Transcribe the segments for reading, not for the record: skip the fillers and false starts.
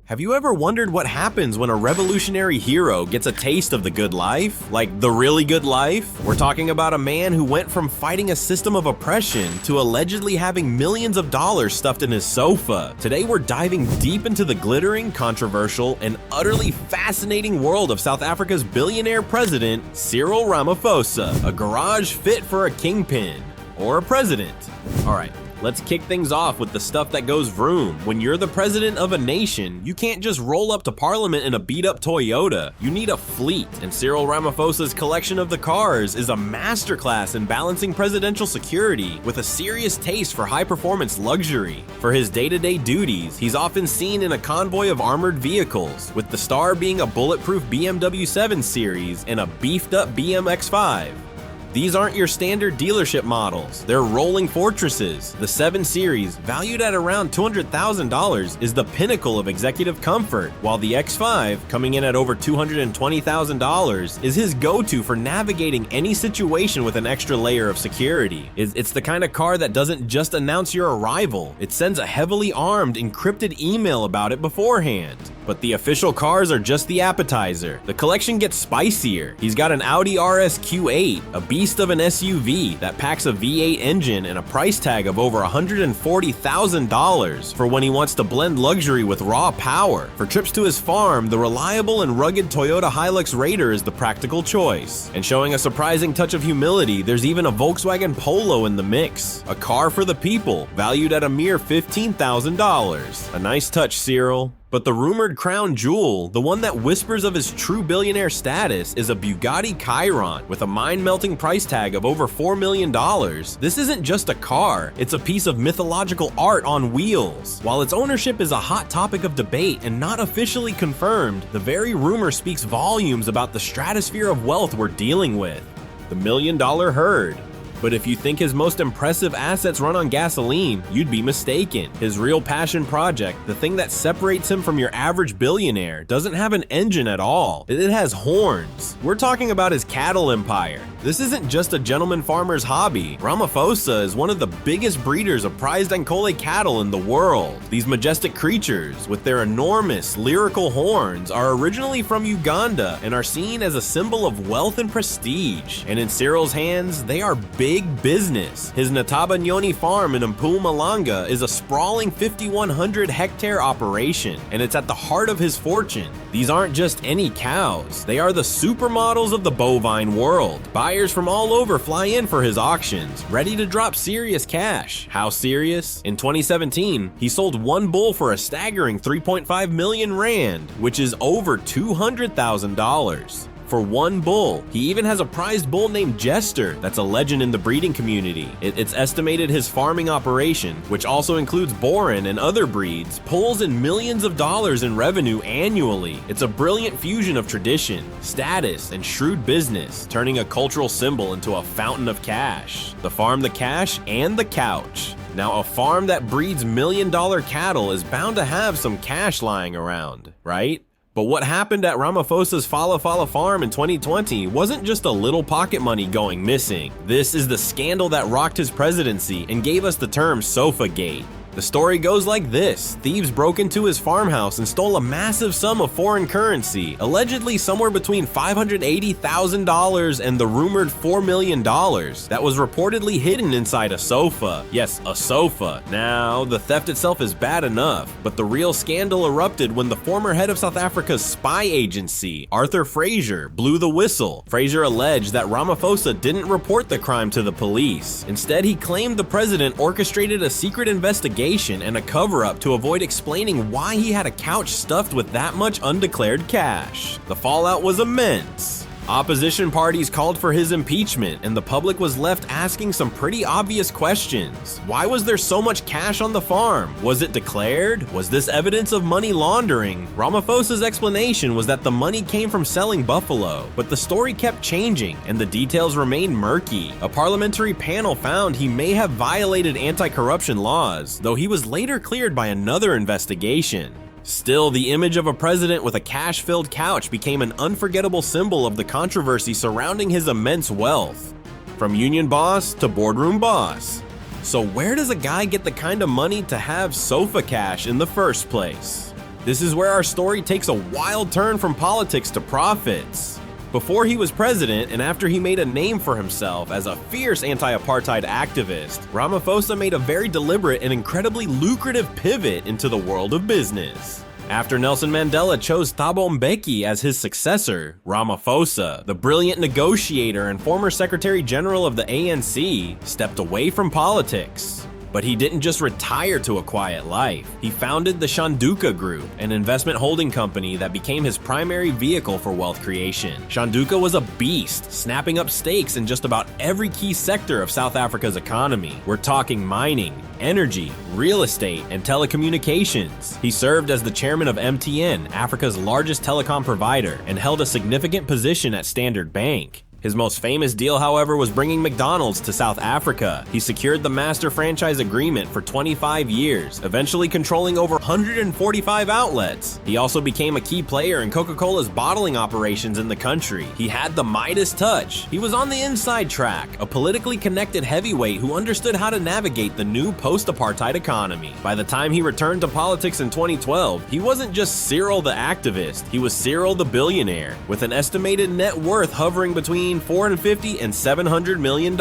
Have you ever wondered what happens when a revolutionary hero gets a taste of the good life? Like the really good life? We're talking about a man who went from fighting a system of oppression to allegedly having millions of dollars stuffed in his sofa. Today we're diving deep into the glittering, controversial, and utterly fascinating world of South Africa's billionaire president, Cyril Ramaphosa, a garage fit for a kingpin or a president. All right. Let's kick things off with the stuff that goes vroom. When you're the president of a nation, you can't just roll up to parliament in a beat-up Toyota. You need a fleet, and Cyril Ramaphosa's collection of the cars is a masterclass in balancing presidential security with a serious taste for high-performance luxury. For his day-to-day duties, he's often seen in a convoy of armored vehicles, with the star being a bulletproof BMW 7 Series and a beefed-up BMX-5. These aren't your standard dealership models, they're rolling fortresses. The 7 Series, valued at around $200,000, is the pinnacle of executive comfort, while the X5, coming in at over $220,000, is his go-to for navigating any situation with an extra layer of security. It's the kind of car that doesn't just announce your arrival, it sends a heavily armed, encrypted email about it beforehand. But the official cars are just the appetizer. The collection gets spicier. He's got an Audi RS Q8, a beast of an SUV that packs a V8 engine and a price tag of over $140,000 for when he wants to blend luxury with raw power. For trips to his farm, the reliable and rugged Toyota Hilux Raider is the practical choice. And showing a surprising touch of humility, there's even a Volkswagen Polo in the mix. A car for the people, valued at a mere $15,000. A nice touch, Cyril. But the rumored crown jewel, the one that whispers of his true billionaire status, is a Bugatti Chiron with a mind-melting price tag of over $4 million. This isn't just a car, it's a piece of mythological art on wheels. While its ownership is a hot topic of debate and not officially confirmed, the very rumor speaks volumes about the stratosphere of wealth we're dealing with. The million-dollar herd. But if you think his most impressive assets run on gasoline, you'd be mistaken. His real passion project, the thing that separates him from your average billionaire, doesn't have an engine at all. It has horns. We're talking about his cattle empire. This isn't just a gentleman farmer's hobby. Ramaphosa is one of the biggest breeders of prized Ankole cattle in the world. These majestic creatures, with their enormous, lyrical horns, are originally from Uganda and are seen as a symbol of wealth and prestige. And in Cyril's hands, they are big business. His Ntaba Nyoni farm in Mpumalanga is a sprawling 5,100-hectare operation, and it's at the heart of his fortune. These aren't just any cows. They are the supermodels of the bovine world. Buyers from all over fly in for his auctions, ready to drop serious cash. How serious? In 2017, he sold one bull for a staggering 3.5 million rand, which is over $200,000. For one bull. He even has a prized bull named Jester that's a legend in the breeding community. It's estimated his farming operation, which also includes Boran and other breeds, pulls in millions of dollars in revenue annually. It's a brilliant fusion of tradition, status, and shrewd business, turning a cultural symbol into a fountain of cash. The farm, the cash, and the couch. Now, a farm that breeds million-dollar cattle is bound to have some cash lying around, right? But what happened at Ramaphosa's Phala Phala farm in 2020 wasn't just a little pocket money going missing. This is the scandal that rocked his presidency and gave us the term Sofagate. The story goes like this. Thieves broke into his farmhouse and stole a massive sum of foreign currency, allegedly somewhere between $580,000 and the rumored $4 million that was reportedly hidden inside a sofa. Yes, a sofa. Now, the theft itself is bad enough, but the real scandal erupted when the former head of South Africa's spy agency, Arthur Fraser, blew the whistle. Fraser alleged that Ramaphosa didn't report the crime to the police. Instead, he claimed the president orchestrated a secret investigation and a cover-up to avoid explaining why he had a couch stuffed with that much undeclared cash. The fallout was immense. Opposition parties called for his impeachment, and the public was left asking some pretty obvious questions. Why was there so much cash on the farm? Was it declared? Was this evidence of money laundering? Ramaphosa's explanation was that the money came from selling buffalo, but the story kept changing, and the details remained murky. A parliamentary panel found he may have violated anti-corruption laws, though he was later cleared by another investigation. Still, the image of a president with a cash-filled couch became an unforgettable symbol of the controversy surrounding his immense wealth. From union boss to boardroom boss. So where does a guy get the kind of money to have sofa cash in the first place? This is where our story takes a wild turn from politics to profits. Before he was president, and after he made a name for himself as a fierce anti-apartheid activist, Ramaphosa made a very deliberate and incredibly lucrative pivot into the world of business. After Nelson Mandela chose Thabo Mbeki as his successor, Ramaphosa, the brilliant negotiator and former Secretary General of the ANC, stepped away from politics. But he didn't just retire to a quiet life. He founded the Shanduka Group, an investment holding company that became his primary vehicle for wealth creation. Shanduka was a beast, snapping up stakes in just about every key sector of South Africa's economy. We're talking mining, energy, real estate, and telecommunications. He served as the chairman of MTN, Africa's largest telecom provider, and held a significant position at Standard Bank. His most famous deal, however, was bringing McDonald's to South Africa. He secured the master franchise agreement for 25 years, eventually controlling over 145 outlets. He also became a key player in Coca-Cola's bottling operations in the country. He had the Midas touch. He was on the inside track, a politically connected heavyweight who understood how to navigate the new post-apartheid economy. By the time he returned to politics in 2012, he wasn't just Cyril the activist, he was Cyril the billionaire, with an estimated net worth hovering between $450 and $700 million.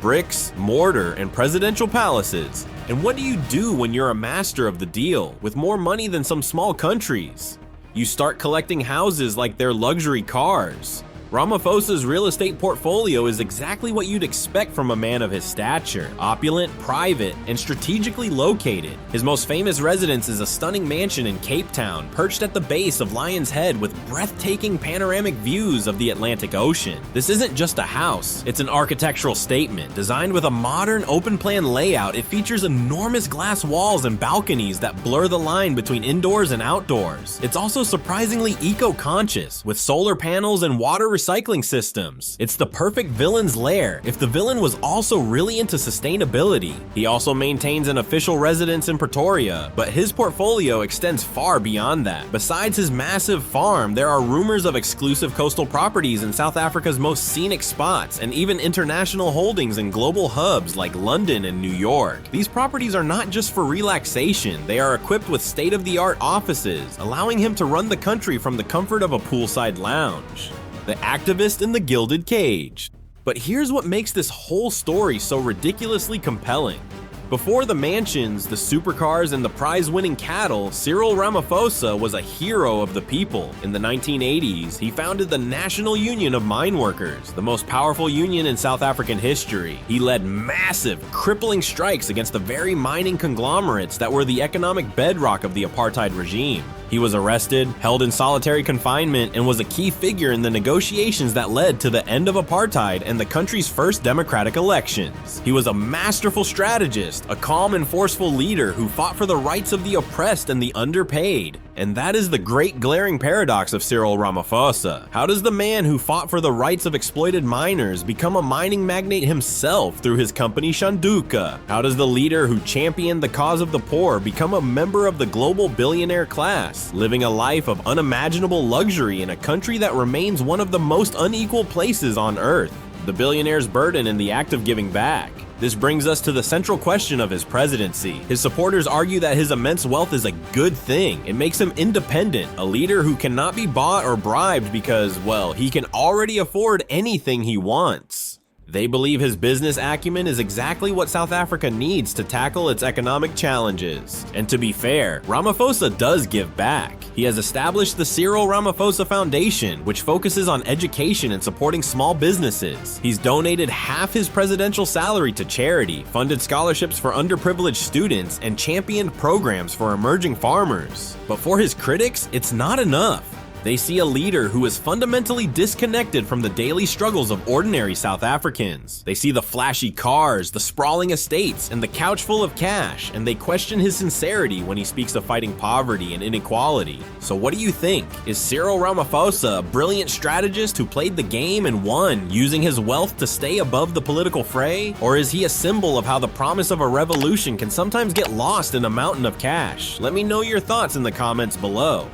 Bricks, mortar, and presidential palaces. And what do you do when you're a master of the deal, with more money than some small countries? You start collecting houses like they're luxury cars. Ramaphosa's real estate portfolio is exactly what you'd expect from a man of his stature: opulent, private, and strategically located. His most famous residence is a stunning mansion in Cape Town, perched at the base of Lion's Head with breathtaking panoramic views of the Atlantic Ocean. This isn't just a house, it's an architectural statement. Designed with a modern open-plan layout, it features enormous glass walls and balconies that blur the line between indoors and outdoors. It's also surprisingly eco-conscious, with solar panels and water recycling systems. It's the perfect villain's lair if the villain was also really into sustainability. He also maintains an official residence in Pretoria, but his portfolio extends far beyond that. Besides his massive farm, there are rumors of exclusive coastal properties in South Africa's most scenic spots, and even international holdings in global hubs like London and New York. These properties are not just for relaxation, they are equipped with state-of-the-art offices, allowing him to run the country from the comfort of a poolside lounge. The activist in the gilded cage. But here's what makes this whole story so ridiculously compelling. Before the mansions, the supercars, and the prize-winning cattle, Cyril Ramaphosa was a hero of the people. In the 1980s, he founded the National Union of Mine Workers, the most powerful union in South African history. He led massive, crippling strikes against the very mining conglomerates that were the economic bedrock of the apartheid regime. He was arrested, held in solitary confinement, and was a key figure in the negotiations that led to the end of apartheid and the country's first democratic elections. He was a masterful strategist, a calm and forceful leader who fought for the rights of the oppressed and the underpaid. And that is the great glaring paradox of Cyril Ramaphosa. How does the man who fought for the rights of exploited miners become a mining magnate himself through his company Shanduka? How does the leader who championed the cause of the poor become a member of the global billionaire class, living a life of unimaginable luxury in a country that remains one of the most unequal places on earth? The billionaire's burden in the act of giving back. This brings us to the central question of his presidency. His supporters argue that his immense wealth is a good thing. It makes him independent, a leader who cannot be bought or bribed because, well, he can already afford anything he wants. They believe his business acumen is exactly what South Africa needs to tackle its economic challenges. And to be fair, Ramaphosa does give back. He has established the Cyril Ramaphosa Foundation, which focuses on education and supporting small businesses. He's donated half his presidential salary to charity, funded scholarships for underprivileged students, and championed programs for emerging farmers. But for his critics, it's not enough. They see a leader who is fundamentally disconnected from the daily struggles of ordinary South Africans. They see the flashy cars, the sprawling estates, and the couch full of cash, and they question his sincerity when he speaks of fighting poverty and inequality. So what do you think? Is Cyril Ramaphosa a brilliant strategist who played the game and won, using his wealth to stay above the political fray? Or is he a symbol of how the promise of a revolution can sometimes get lost in a mountain of cash? Let me know your thoughts in the comments below.